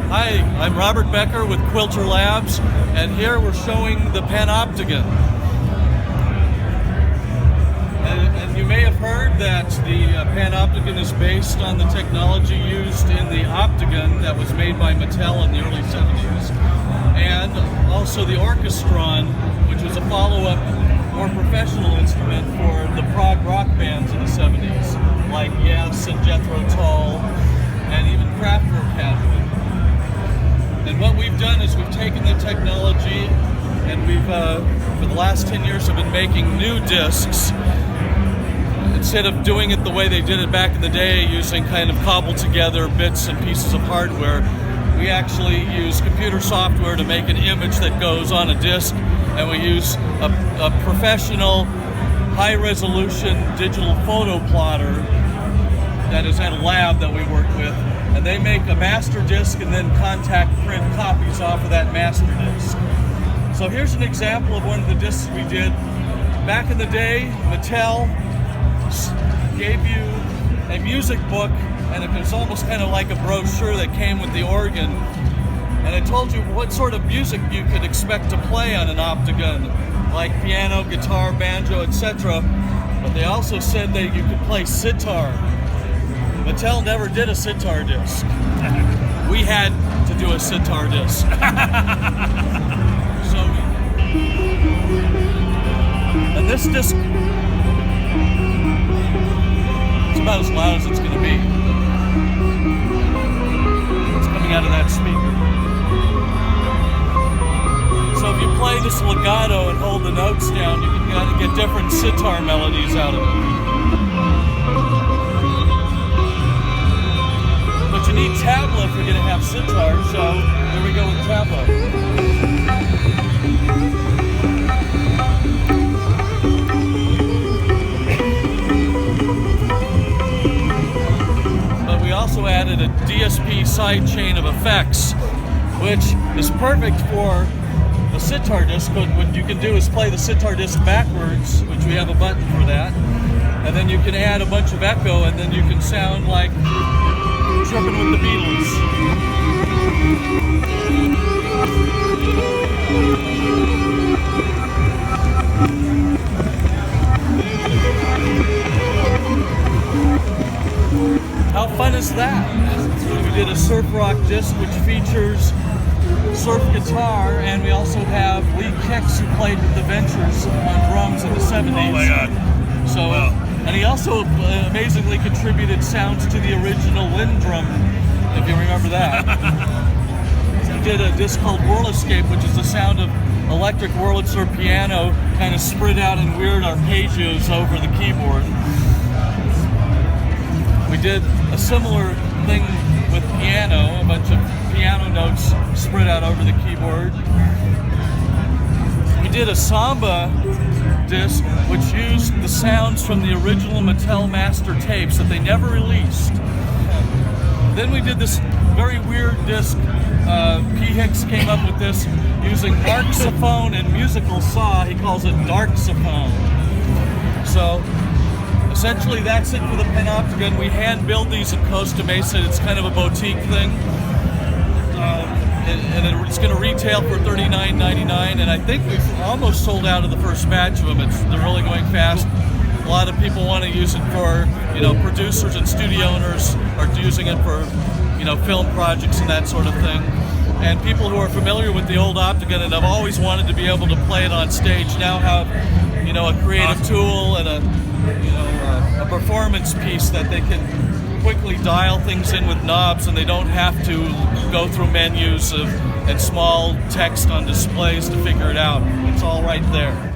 Hi, I'm Robert Becker with Quilter Labs, and here we're showing the Panoptigon. And you may have heard that the Panoptigon is based on the technology used in the Optigan that was made by Mattel in the early 70s, and also the Orchestron, which was a follow-up, more professional instrument for the prog rock bands in the 70s, like Yes and Jethro Tull, and even Kraftwerk had one. And what we've done is we've taken the technology and we've, for the last 10 years, have been making new discs. Instead of doing it the way they did it back in the day, using kind of cobbled together bits and pieces of hardware, we actually use computer software to make an image that goes on a disc, and we use a professional, high-resolution digital photo plotter that is at a lab that we work with, and they make a master disc and then contact print copies off of that master disc. So here's an example of one of the discs we did. Back in the day, Mattel gave you a music book, and it was almost kind of like a brochure that came with the organ, and it told you what sort of music you could expect to play on an Optigan, like piano, guitar, banjo, etc. But they also said that you could play sitar. Mattel never did a sitar disc. We had to do a sitar disc. And this disc, it's about as loud as it's going to be. It's coming out of that speaker. So if you play this legato and hold the notes down, you can kind of get different sitar melodies out of it. But you need tabla if you're going to have sitar, so here we go with tabla. But we also added a DSP sidechain of effects, which is perfect for a sitar disc. But what you can do is play the sitar disc backwards, which we have a button for that, and then you can add a bunch of echo, and then you can sound like tripping with the Beatles. How fun is that? We did a surf rock disc which features surf guitar, and we also have Lee Kicks, who played with the Ventures on drums in the 70s. Oh my God. So, and he also amazingly contributed sounds to the original Wind Drum, if you remember that. He did a disc called Whirlescape, which is the sound of electric Wurlitzer piano kind of spread out in weird arpeggios over the keyboard. We did a similar thing with piano, a bunch of piano notes spread out over the keyboard. We did a samba disc which used the sounds from the original Mattel master tapes that they never released. Then we did this very weird disc. P. Hicks came up with this using arcsophone and musical saw. He calls it darksophone. So essentially that's it for the Panoptigon. We hand build these at Costa Mesa. It's kind of a boutique thing. And it's going to retail for $39.99, and I think we've almost sold out of the first batch of them. They're really going fast. A lot of people want to use it for, producers and studio owners are using it for, film projects and that sort of thing. And people who are familiar with the old Optigan and have always wanted to be able to play it on stage now have, a creative tool and a performance piece that they can quickly dial things in with knobs, and they don't have to go through menus and small text on displays to figure it out. It's all right there.